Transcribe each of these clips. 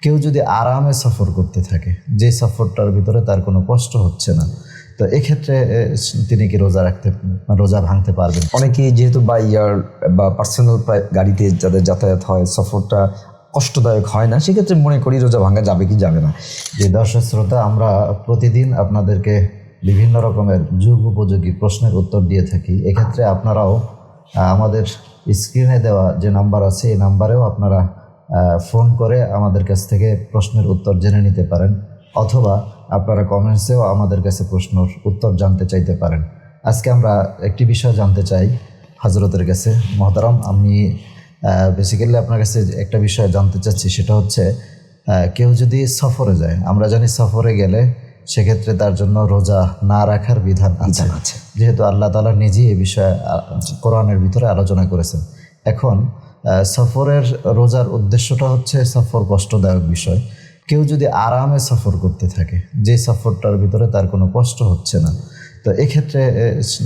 কেউ যদি আরামে সফর করতে থাকে, যে সফরটার ভিতরে তার কোনো কষ্ট হচ্ছে না, তো এক্ষেত্রে তিনি কি রোজা ভাঙতে পারবেন? অনেকেই যেহেতু বাই ইয়ার বা পার্সোনাল গাড়িতে যাদের যাতায়াত হয়, সফরটা কষ্টদায়ক হয় না, সেক্ষেত্রে মনে করি রোজা ভাঙা যাবে কি যাবে না। যে দর্শক শ্রোতা, আমরা প্রতিদিন আপনাদেরকে বিভিন্ন রকমের যুগ উপযোগী প্রশ্নের উত্তর দিয়ে থাকি। এক্ষেত্রে আপনারাও আমাদের স্ক্রিনে দেওয়া যে নাম্বার আছে, এই নাম্বারেও আপনারা ফোন করে আমাদের কাছ থেকে প্রশ্নের উত্তর জেনে নিতে পারেন, অথবা আপনারা কমেন্টসেও আমাদের কাছে প্রশ্নের উত্তর জানতে চাইতে পারেন। আজকে আমরা একটি বিষয় জানতে চাই হযরতের কাছে। মহতারাম, আমি বেসিক্যালি আপনার কাছে একটা বিষয় জানতে চাচ্ছি, সেটা হচ্ছে কেউ যদি সফরে যায়, আমরা জানি সফরে গেলে সেক্ষেত্রে তার জন্য রোজা না রাখার বিধান আছে, যেহেতু আল্লাহ তাআলা নিজেই এই বিষয়ে কোরআনের ভিতরে আলোচনা করেছেন। এখন সফরের রোজার উদ্দেশ্যটা হচ্ছে সফর কষ্টদায়ক বিষয়। কেউ যদি আরামে সফর করতে থাকে, যে সফরটার ভিতরে তার কোনো কষ্ট হচ্ছে না, তো এক্ষেত্রে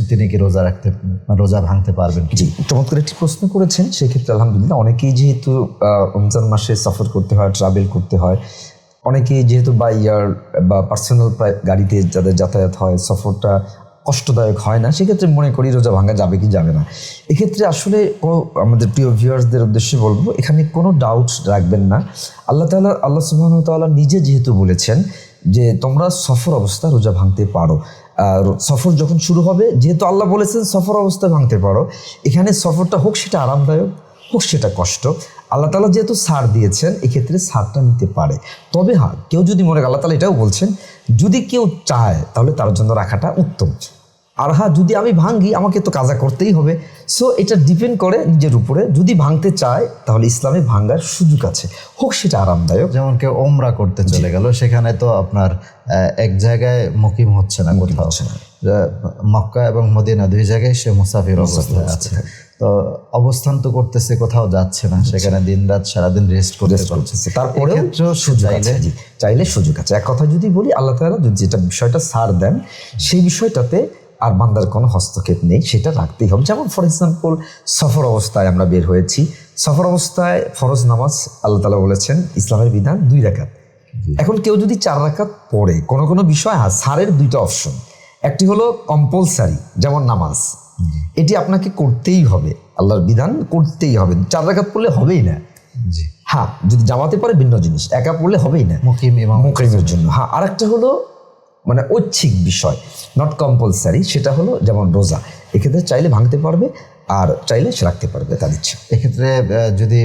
তিনি কি রোজা ভাঙতে পারবেন? জি, চমৎকার একটি প্রশ্ন করেছেন। সেক্ষেত্রে আলহামদুলিল্লাহ, অনেকেই যেহেতু রমজান মাসে সফর করতে হয়, ট্রাভেল করতে হয়, অনেকেই যেহেতু বাই ইয়ার বা পার্সোনাল গাড়িতে যাদের যাতায়াত হয়, সফরটা কষ্টদায়ক হয় না, সেক্ষেত্রে মনে করি রোজা ভাঙা যাবে কি যাবে না। এক্ষেত্রে আসলে আমাদের প্রিয় ভিউয়ার্সদের উদ্দেশ্যে বলবো, এখানে কোনো ডাউট রাখবেন না। আল্লাহ সুবহানাহু ওয়া তাআলা নিজে যেহেতু বলেছেন যে তোমরা সফর অবস্থা রোজা ভাঙতে পারো, সফর যখন শুরু হবে, যেহেতু আল্লাহ বলেছেন সফর অবস্থায় ভাঙতে পারো, এখানে সফরটা হোক সেটা আরামদায়ক, হোক সেটা কষ্ট, আল্লাহ তাআলা যেহেতু ছাড় দিয়েছেন, এক্ষেত্রে ছাড়টা নিতে পারে। তবে হ্যাঁ, কেউ যদি মনে, আল্লাহ তাআলা এটাও বলছেন, যদি কেউ চায় তাহলে তার জন্য রাখাটা উত্তম। আর হ্যাঁ, যদি আমি ভাঙি, আমাকে তো কাজা করতেই হবে। সো এটা ডিপেন্ড করে নিজের উপরে। যদি ভাঙতে চায় তাহলে ইসলামে ভাঙার সুযোগ আছে, হোক সেটা আরামদায়ক। যেমন কেউ ওমরা করতে চলে গেল, সেখানে তো আপনার এক জায়গায় মুকিম হচ্ছে না, কোথাও মক্কা এবং মদিনা দুই জায়গায় সে মুসাফির অবস্থায় আছে। তো অবস্থান তো করতেছে, কোথাও যাচ্ছে না, সেখানে দিন রাত সারাদিন রেস্ট করতেছে। তারপরেও চাইলে সুযোগ আছে। এক কথা যদি বলি, আল্লাহ তাআলা যদি যেটা বিষয়টা ছাড় দেন, সেই বিষয়টাতে আর বান্দার কোনো হস্তক্ষেপ নেই, সেটা রাখতেই হবে। যেমন ফর এক্সাম্পল, সফর অবস্থায় আমরা বের হয়েছি, সফর অবস্থায় ফরজ নামাজ আল্লাহ তাআলা বলেছেন ইসলামের বিধান 2 রাকাত। এখন কেউ যদি 4 রাকাত পড়ে, কোনো বিষয় ছাড়ের 2টা অপশন। একটি হলো কম্পালসারি, যেমন নামাজ, এটি আপনাকে করতেই হবে, আল্লাহর বিধান করতেই হবে, 4 রাকাত পড়লে হবেই না। হ্যাঁ, যদি জামাতে পড়ে ভিন্ন জিনিস, একা পড়লে হবেই না, মুকিমের জন্য। হ্যাঁ, আরেকটা হলো মানে ঐচ্ছিক বিষয়, নট কম্পালসারি, সেটা হলো যেমন রোজা, এক্ষেত্রে চাইলে ভাঙতে পারবে আর চাইলে সে রাখতে পারবে, তার ইচ্ছা। এক্ষেত্রে যদি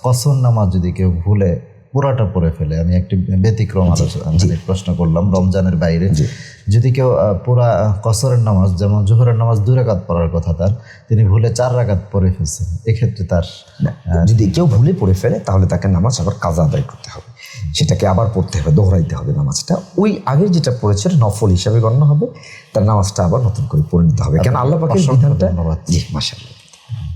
কসর নামাজ যদি কেউ ভুলে পুরাটা পড়ে ফেলে, আমি একটি ব্যতিক্রম প্রশ্ন করলাম রমজানের বাইরে, যদি কেউ পুরা কসরের নামাজ, যেমন জোহরের নামাজ 2 রাকাত পড়ার কথা তার, তিনি ভুলে 4 রাকাত পড়ে ফেলছেন, এক্ষেত্রে তার যদি কেউ ভুলে পড়ে ফেলে তাহলে তাকে নামাজ আবার কাজা আদায় করতে হবে, সেটাকে আবার পড়তে হবে, দোহরাইতে হবে নামাজটা। ওই আগের যেটা পড়েছে নফল হিসাবে গণ্য হবে, তার নামাজটা আবার নতুন করে পড়ে নিতে হবে, কেন আল্লাহ পাকের বিধানটা। জি, মাশাআল্লাহ।